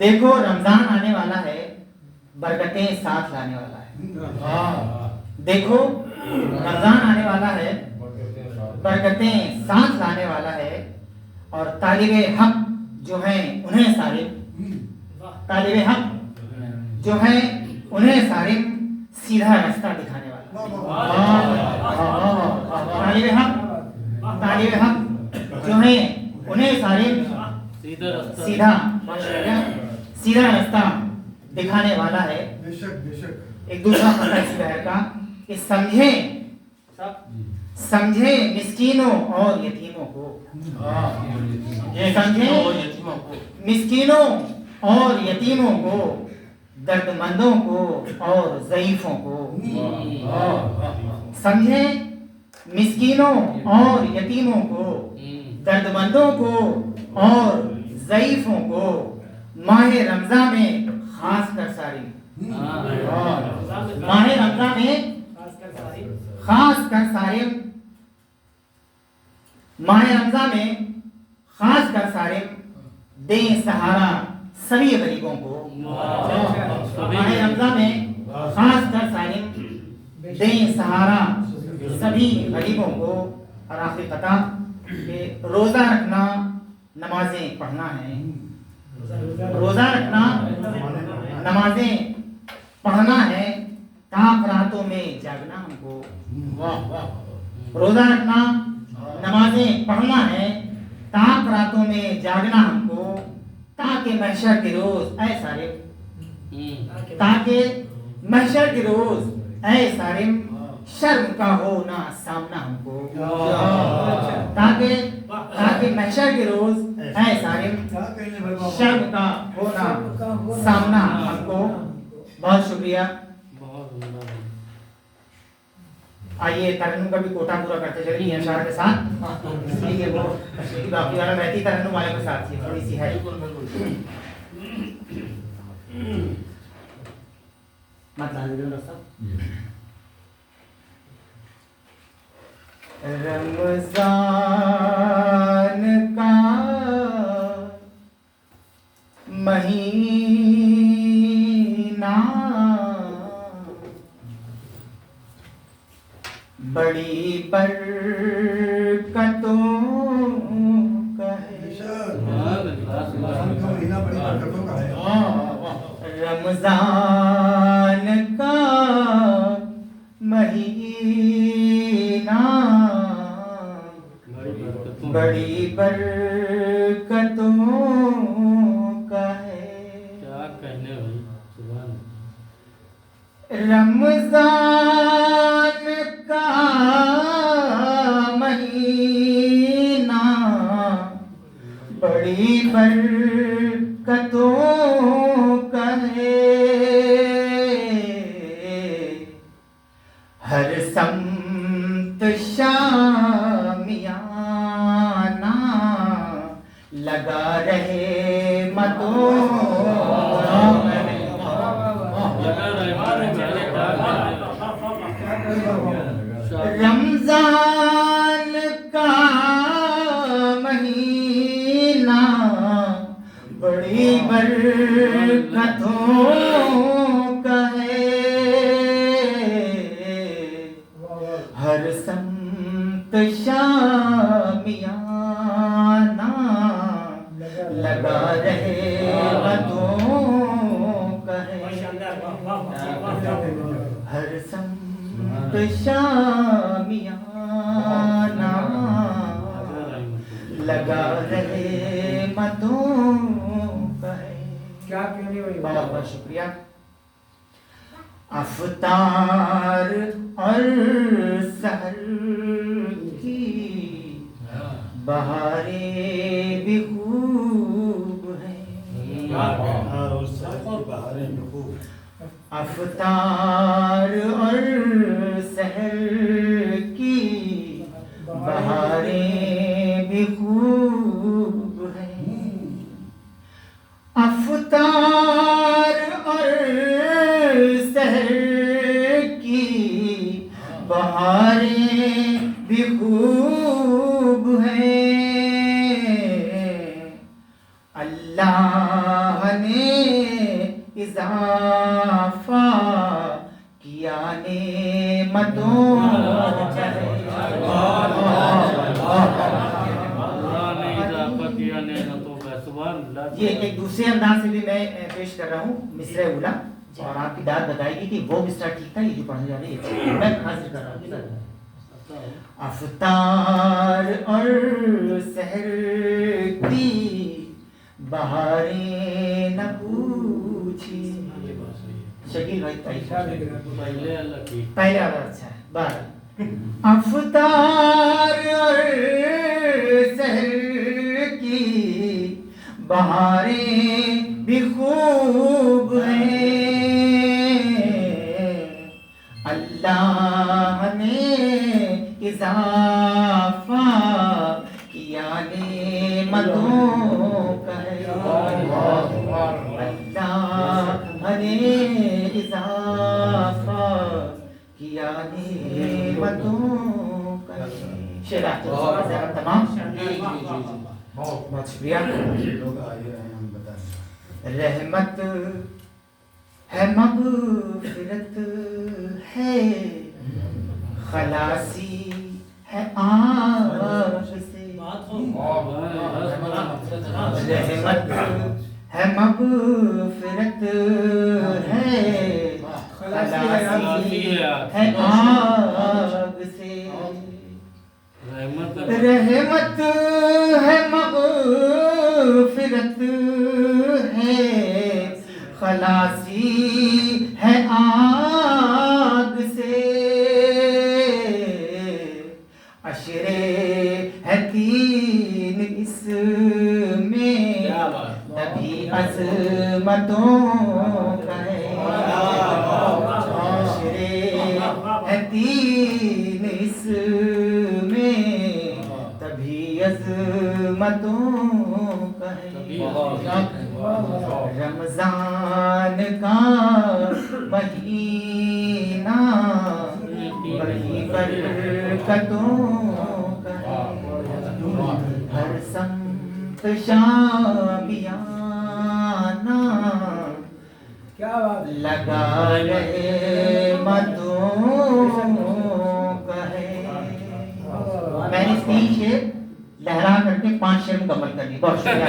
دیکھو رمضان آنے والا ہے، برکتیں ساتھ لانے والا ہے۔ دیکھو رمضان آنے والا ہے، برکتیں ساتھ لانے والا ہے، اور طالب حق جو ہیں انہیں سارے، طالب حق جو ہیں انہیں سارے سیدھا راستہ دکھانے والا، طالب حق جو ہیں انہیں سارے سیدھا راستہ دکھانے والا ہے۔ ایک دوسرا خطہ اس بہر کا کہ سمجھے مسکینوں اور یتیموں کو، سمجھے مسکینوں اور یتیموں کو، درد مندوں کو اور ضعیفوں کو، سمجھے مسکینوں اور یتیموں کو، درد مندوں کو اور ضعیفوں کو، ماہ رمضان میں خاص کر ساری، ماہ رمضان میں خاص کر سارے، ماہ رمضان میں خاص کر سارے دیں سہارا سبھی غریبوں کو، ماہ رمضان میں خاص کر سارے دیں سہارا سبھی غریبوں کو۔ اور آخری قطع کہ روزہ رکھنا نمازیں پڑھنا ہے، روزہ رکھنا نمازیں پڑھنا ہے، تاک راتوں میں جاگنا ہم کو، روزہ رکھنا نمازیں پڑھنا ہے، تاک راتوں میں جاگنا ہم کو، تاکہ محشر کے روز اے سارے، تاکہ محشر کے روز اے سارے شرم کا ہونا سامنا ہم کو، تاکہ محشر کے روز اے سارے شرم کا ہونا سامنا ہم کو۔ بہت شکریہ۔ آئیے ترنم کا بھی کوٹا پورا کرتے چلیں اشعار کے ساتھ، اس لیے وہ باقی والا رہتی ترنم والے کے ساتھ تھوڑی سی ہے، رمضان کا مہینہ بڑی برکتوں کا ہے، رمضان کا مہینہ بڑی برکتوں کا ہے، کیا کہنے بھائی، سبحان رمضان کا مہینہ بڑی برکتوں کا ہے، ہر سمت شامیانہ لگا رہے متوں، رمضان کا مہینہ بڑی برکتوں کا ہے، ہر سمت شامیانہ لگا رہے متوں کا ہے، ہر سمت شامیانہ لگا رہے متوں کا ہے۔ کیا کہنے بھائی، بہت بہت شکریہ۔ افطار اور سحر کی بہاریں بھی خوب ہیں، افطار اور سحر کی بہاریں بھی خوب ہیں، افطار اور سحر کی بہاریں بھی خوب ہیں، اللہ نے اضافہ کیا نعمتوں یہ ایک دوسرے انداز سے بھی میں پیش کر رہا ہوں مصرع اولا اور آپ کی داد بتائے گی کہ وہ مصرع ٹھیک تھا یہ جو پڑھنے جا رہی ہے میں حاضر کر رہا ہوں افطار اور سحر کی بہاریں نہ پوچھی شکیل بھائی پہلے آدھا اچھا ہے بار افطار اور سحر کی بہاریں بھی خوب ہیں اللہ نے اضافہ کیا نعمتوں کا ہے اللہ نے اضافہ کیا نعمتوں کا ہے شعر آپ تمام بہت شکریہ رحمت ہے مغفرت ہے خلاصی ہے آگ سے رحمت ہے مغفرت ہے خلاصی ہے آگ سے رحمت ہے مغفرت ہے خلاصی ہے آگ سے عشرے ہے تین اس میں تبھی عظمتوں کا ہے عشرے ہے تین اس تبھی عظمتوں کا ہے رمضان کا مہینہ بڑی برکتوں کا ہے ہر سمت شامیانہ لگا رحمتوں کا ہے میں نے 3 شعر لہرا کر کے 5 شعر مکمل کر لی بہت شکریہ